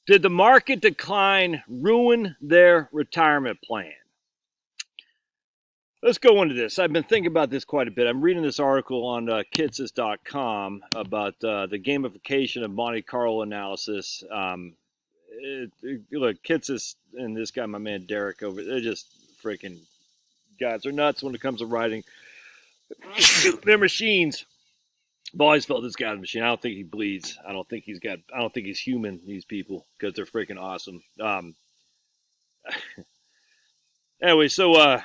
Did the market decline ruin their retirement plan? Let's go into this. I've been thinking about this quite a bit. I'm reading this article on kitsis.com about the gamification of Monte Carlo analysis. Look, Kitsis and this guy, my man Derek, they're just freaking guys. They're nuts when it comes to writing. They're machines. I've always felt this guy's a machine. I don't think he bleeds. I don't think he's human, these people, because they're freaking awesome. Anyway, so I've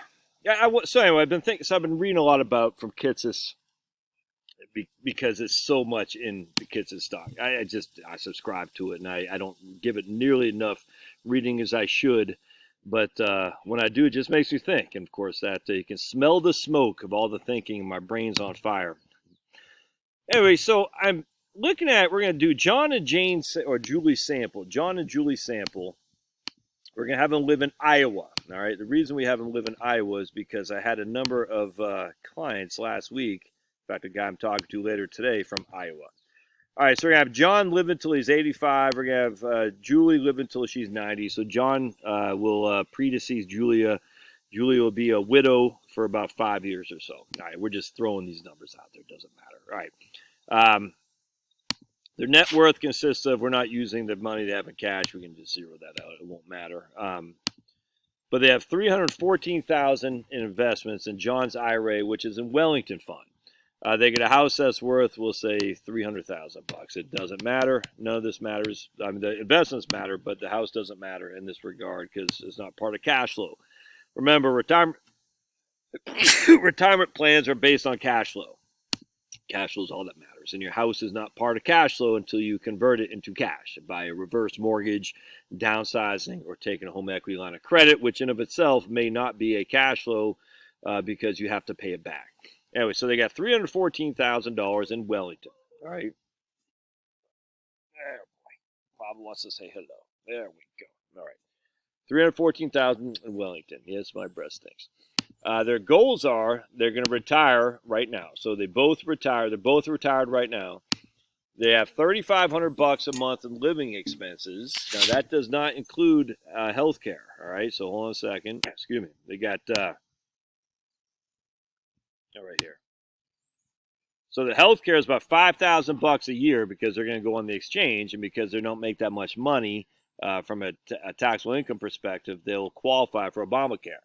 been reading a lot about from Kitsis because it's so much in the Kitsis stock. I subscribe to it, and I don't give it nearly enough reading as I should. But when I do, it just makes me think. And of course, that you can smell the smoke of all the thinking, and my brain's on fire. Anyway, so I'm looking at, we're going to do John and Julie Sample. John and Julie Sample. We're going to have them live in Iowa. All right. The reason we have them live in Iowa is because I had a number of clients last week. In fact, a guy I'm talking to later today from Iowa. All right. So we're going to have John live until he's 85. We're going to have Julie live until she's 90. So John will predecease Julia. Julie will be a widow for about 5 years or so. All right. We're just throwing these numbers out there. It doesn't matter. All right. Their net worth consists of, we're not using the money they have in cash. We can just zero that out. It won't matter. But they have $314,000 in investments in John's IRA, which is in Wellington Fund. They get a house that's worth, we'll say, $300,000. It doesn't matter. None of this matters. I mean, the investments matter, but the house doesn't matter in this regard because it's not part of cash flow. Remember, retirement plans are based on cash flow. Cash flow is all that matters. And your house is not part of cash flow until you convert it into cash by a reverse mortgage, downsizing, or taking a home equity line of credit, which in of itself may not be a cash flow because you have to pay it back. Anyway, so they got $314,000 in Wellington. All right. Bob wants to say hello. There we go. All right. $314,000 in Wellington. Yes, my breast stinks. Their goals are they're going to retire right now. So they both retire. They're both retired right now. They have $3,500 a month in living expenses. Now that does not include health care. All right. So hold on a second. Excuse me. They got right here. So the health care is about $5,000 a year because they're going to go on the exchange, and because they don't make that much money from a taxable income perspective, they'll qualify for Obamacare.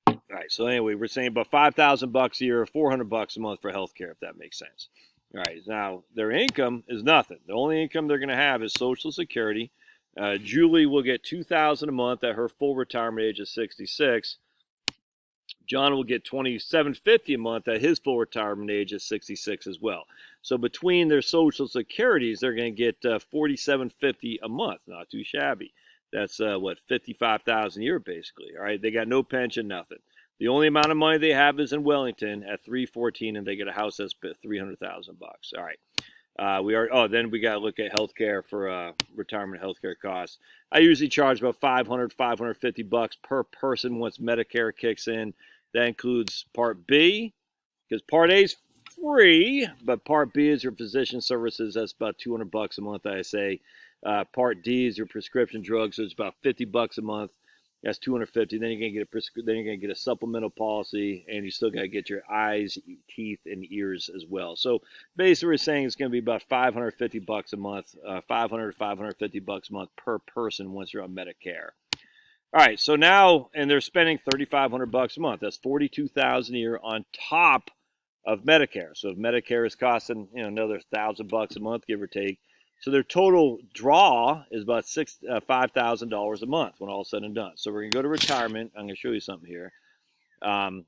All right, so anyway, we're saying about $5,000 a year, $400 a month for health care, if that makes sense. All right, now their income is nothing. The only income they're going to have is Social Security. Julie will get $2,000 a month at her full retirement age of 66. John will get $2,750 a month at his full retirement age of 66 as well. So between their Social Securities, they're going to get $4,750 a month. Not too shabby. That's $55,000 a year basically. All right, they got no pension, nothing. The only amount of money they have is in Wellington at $314, and they get a house that's $300,000. All right. Then we got to look at healthcare for retirement healthcare costs. I usually charge about $550 per person once Medicare kicks in. That includes Part B, because Part A is free, but Part B is your physician services. That's about $200 a month, I say. Part D is your prescription drugs, so it's about $50 a month. That's $250. Then you're gonna get a supplemental policy, and you still gotta get your eyes, teeth, and ears as well. So basically, we're saying it's gonna be about $550 a month, $500 to $550 a month per person once you're on Medicare. All right, so now, and they're spending $3,500 a month. That's $42,000 a year on top of Medicare. So if Medicare is costing another $1,000 a month, give or take. So their total draw is about $5,000 a month when all is said and done. So we're going to go to retirement. I'm going to show you something here. And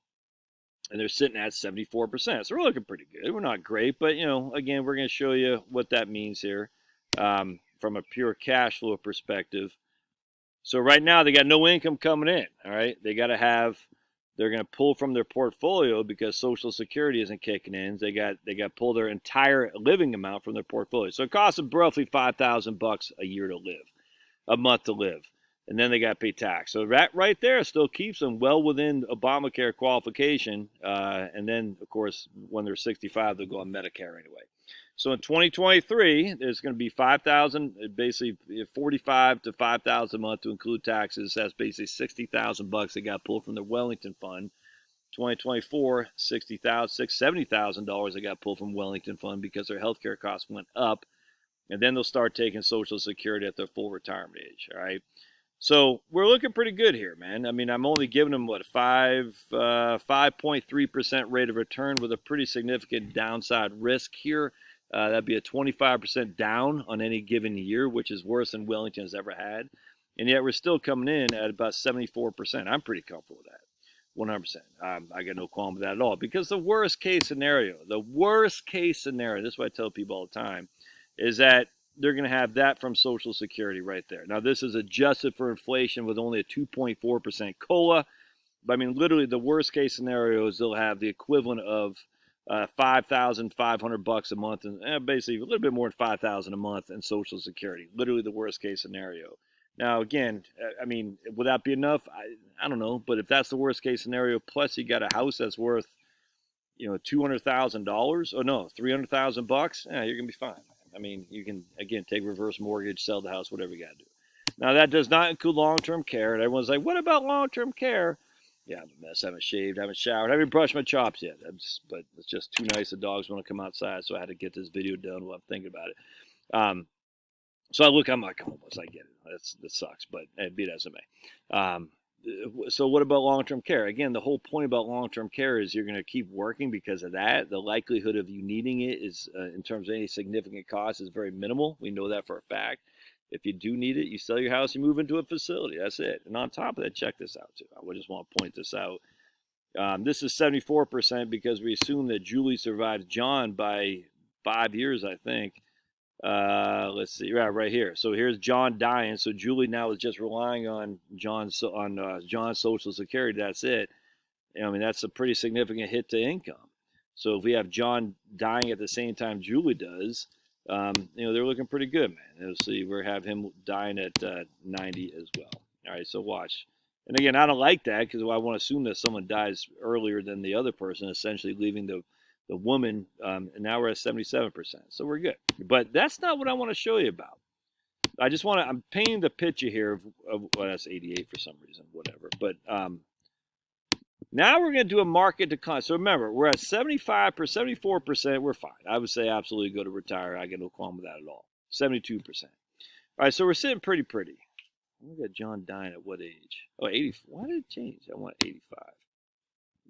they're sitting at 74%. So we're looking pretty good. We're not great, but, again, we're going to show you what that means here from a pure cash flow perspective. So right now they got no income coming in, all right? They're going to pull from their portfolio because Social Security isn't kicking in. They got to pull their entire living amount from their portfolio. So it costs them roughly $5,000 a year to live, a month to live, and then they got to pay tax. So that right there still keeps them well within Obamacare qualification. And then, of course, when they're 65, they'll go on Medicare anyway. So in 2023, there's going to be 5,000, basically 45 to 5,000 a month to include taxes. That's basically 60,000 bucks that got pulled from the Wellington Fund. 2024, $70,000 that got pulled from Wellington Fund because their healthcare costs went up, and then they'll start taking Social Security at their full retirement age. All right. So we're looking pretty good here, man. I mean, I'm only giving them, what, 5.3% rate of return with a pretty significant downside risk here. That'd be a 25% down on any given year, which is worse than Wellington has ever had. And yet we're still coming in at about 74%. I'm pretty comfortable with that. 100%. I got no qualm with that at all. Because the worst case scenario, this is what I tell people all the time, is that they're going to have that from Social Security right there. Now, this is adjusted for inflation with only a 2.4% COLA. But I mean, literally, the worst case scenario is they'll have the equivalent of $5,500 a month, and basically a little bit more than $5,000 a month in Social Security. Literally, the worst case scenario. Now, again, I mean, would that be enough? I don't know. But if that's the worst case scenario, plus you got a house that's worth, $200,000, or no, $300,000, yeah, you're gonna be fine. I mean, you can, again, take reverse mortgage, sell the house, whatever you got to do. Now, that does not include long-term care. And everyone's like, what about long-term care? Yeah, I'm a mess. I haven't shaved, haven't showered, haven't brushed my chops yet. But it's just too nice. The dogs want to come outside, so I had to get this video done while I'm thinking about it. So I'm like, almost, I get it. That sucks, but be it as it may. So what about long-term care? Again, the whole point about long-term care is you're going to keep working because of that. The likelihood of you needing it is, in terms of any significant cost, is very minimal. We know that for a fact. If you do need it, you sell your house, you move into a facility. That's it. And on top of that, check this out, too. I just want to point this out. This is 74% because we assume that Julie survived John by 5 years, I think. Let's see, right here. So here's John dying. So Julie now is just relying on John's Social Security. That's it. I mean, that's a pretty significant hit to income. So if we have John dying at the same time Julie does, they're looking pretty good, man. Let's see, we have him dying at 90 as well. All right, so watch. And again, I don't like that because I want to assume that someone dies earlier than the other person, essentially leaving the woman, and now we're at 77%. So we're good. But that's not what I want to show you about. I'm painting the picture here of well, that's 88 for some reason, whatever. But now we're going to do a market decline. So remember, we're at 75%, 74%. We're fine. I would say absolutely go to retire. I get no qualm with that at all. 72%. All right, so we're sitting pretty. We got John dying at what age? Oh, 80. Why did it change? I want 85.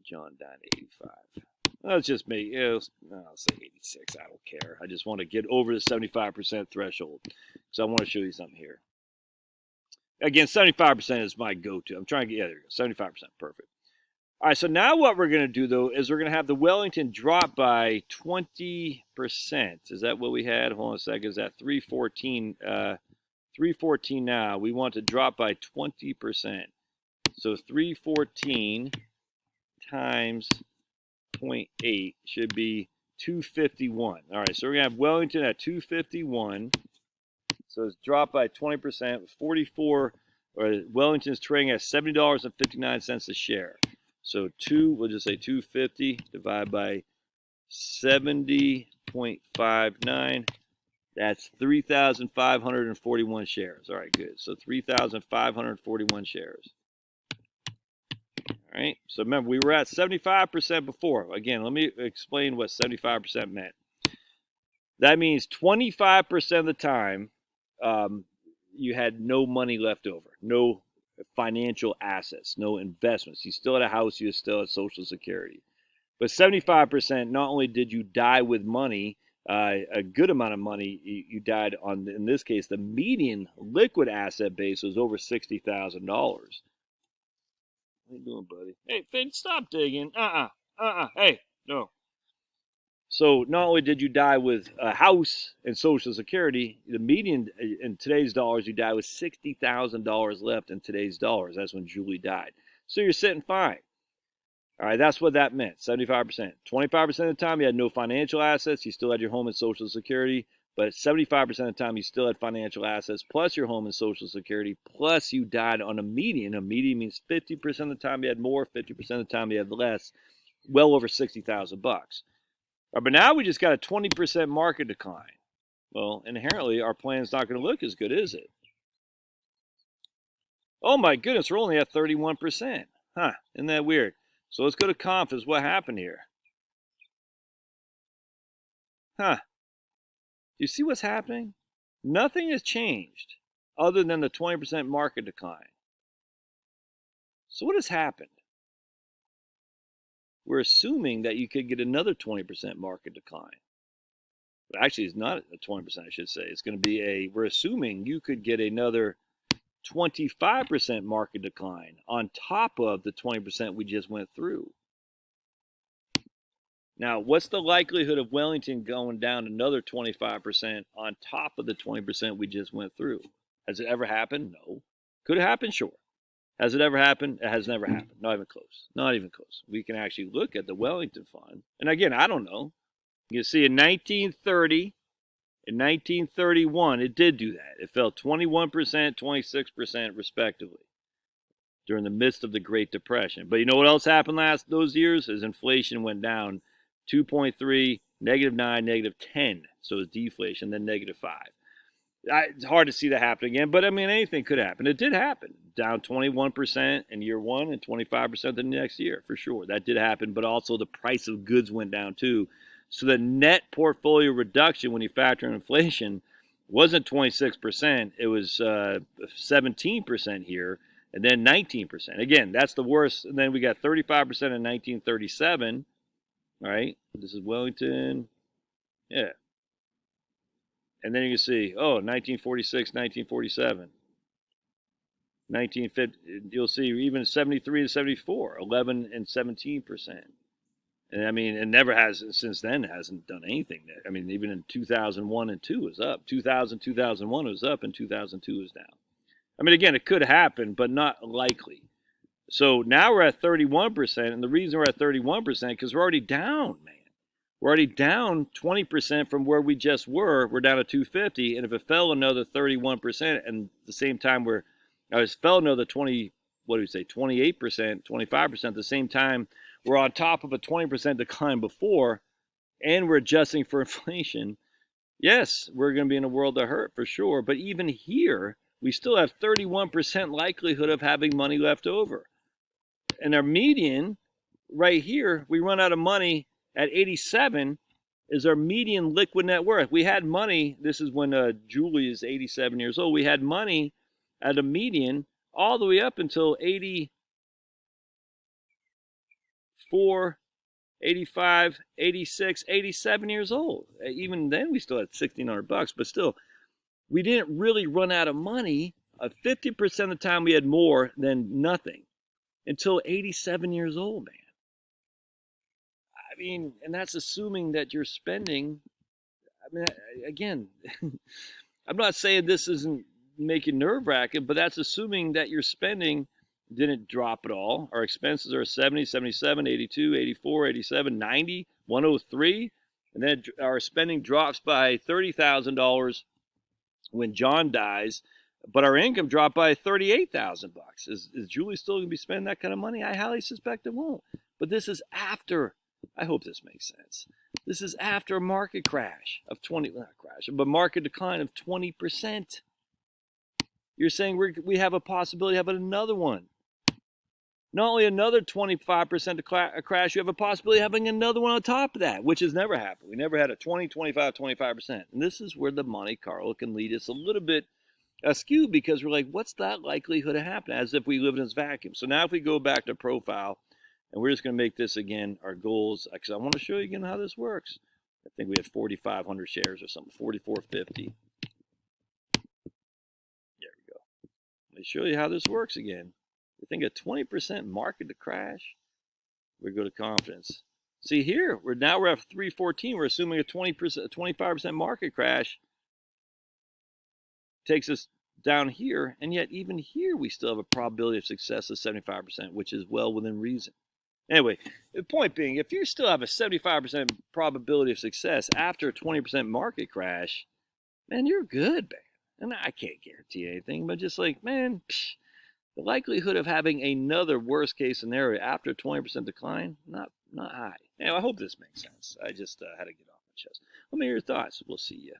John dying at 85. Let's just make I'll say 86. I don't care. I just want to get over the 75% threshold. So I want to show you something here. Again, 75% is my go-to. I'm trying to get, there you go, 75%, perfect. All right, so now what we're going to do, though, is we're going to have the Wellington drop by 20%. Is that what we had? Hold on a second. Is that 314? 314 now. We want to drop by 20%. So 314 times 0.8 should be 251. All right, so we're going to have Wellington at 251. So it's dropped by 20%. 44, or Wellington's trading at $70.59 a share. So we'll just say 250 divided by 70.59. That's 3,541 shares. All right, good. So 3,541 shares. All right, so remember, we were at 75% before. Again, let me explain what 75% meant. That means 25% of the time you had no money left over, no financial assets, no investments. You still had a house, you still had Social Security. But 75%, not only did you die with money, a good amount of money, you died on, in this case, the median liquid asset base was over $60,000. What you doing, buddy? Hey, Finn, stop digging. Hey, no. So not only did you die with a house and Social Security, the median in today's dollars, you die with $60,000 left in today's dollars. That's when Julie died. So you're sitting fine. All right, that's what that meant, 75%. 25% of the time, you had no financial assets. You still had your home and Social Security. But 75% of the time, you still had financial assets, plus your home and Social Security, plus you died on a median. A median means 50% of the time you had more, 50% of the time you had less, well over $60,000 bucks. But now we just got a 20% market decline. Well, inherently, our plan's not going to look as good, is it? Oh my goodness, we're only at 31%. Huh, isn't that weird? So let's go to confidence. What happened here? Huh. Do you see what's happening? Nothing has changed other than the 20% market decline. So what has happened? We're assuming that you could get another 20% market decline. But actually, it's not a 20%, I should say. It's going to be we're assuming you could get another 25% market decline on top of the 20% we just went through. Now, what's the likelihood of Wellington going down another 25% on top of the 20% we just went through? Has it ever happened? No. Could it happen? Sure. Has it ever happened? It has never happened. Not even close. Not even close. We can actually look at the Wellington Fund. And again, I don't know. You see, in 1930, in 1931, it did do that. It fell 21%, 26% respectively during the midst of the Great Depression. But you know what else happened those years? Is inflation went down 2.3, -9, -10. So it's deflation, then -5. It's hard to see that happen again, but I mean, anything could happen. It did happen. Down 21% in year one and 25% the next year, for sure. That did happen, but also the price of goods went down too. So the net portfolio reduction when you factor in inflation wasn't 26%. It was 17% here, and then 19%. Again, that's the worst. And then we got 35% in 1937, right? This is Wellington. Yeah. And then you can see, 1946, 1947. 1950, you'll see even 73 to 74, 11 and 17%. And I mean, it never has, since then, hasn't done anything. I mean, even in 2001 and 2 was up. 2000, 2001 was up, and 2002 was down. I mean, again, it could happen, but not likely. So now we're at 31%, and the reason we're at 31% because we're already down, man. We're already down 20% from where we just were. We're down to 250, and if it fell another 31%, and at the same time it fell another 28%, 25%, at the same time, we're on top of a 20% decline before, and we're adjusting for inflation. Yes, we're going to be in a world of hurt for sure, but even here, we still have 31% likelihood of having money left over. And our median right here, we run out of money at 87 is our median liquid net worth. We had money, this is when Julie is 87 years old, we had money at a median all the way up until 84, 85, 86, 87 years old. Even then we still had $1,600, but still, we didn't really run out of money. 50% of the time we had more than nothing until 87 years old, man. I mean, and that's assuming that you're spending. I mean, again, I'm not saying this isn't making nerve-wracking, but that's assuming that your spending didn't drop at all. Our expenses are 70, 77, 82, 84, 87, 90, 103. And then our spending drops by $30,000 when John dies, but our income dropped by $38,000. Is Julie still going to be spending that kind of money? I highly suspect it won't. But this is after. I hope this makes sense. This is after a market crash of market decline of 20%. You're saying we have a possibility of having another one. Not only another 25% crash, you have a possibility of having another one on top of that, which has never happened. We never had a 20, 25, 25%. And this is where the Monte Carlo can lead us a little bit askew because we're like, what's that likelihood of happening? As if we live in this vacuum. So now if we go back to profile, and we're just going to make this, again, our goals, because I want to show you again how this works. I think we had 4,500 shares or something, 4,450. There we go. Let me show you how this works again. We think a 20% market to crash. We go to confidence. See here, we're at 314. We're assuming a 25% market crash takes us down here, and yet even here we still have a probability of success of 75%, which is well within reason. Anyway, the point being, if you still have a 75% probability of success after a 20% market crash, man, you're good, man. And I can't guarantee anything, but just like, man, The likelihood of having another worst case scenario after a 20% decline, not high. Anyway, I hope this makes sense. I just had to get off my chest. Let me hear your thoughts. We'll see you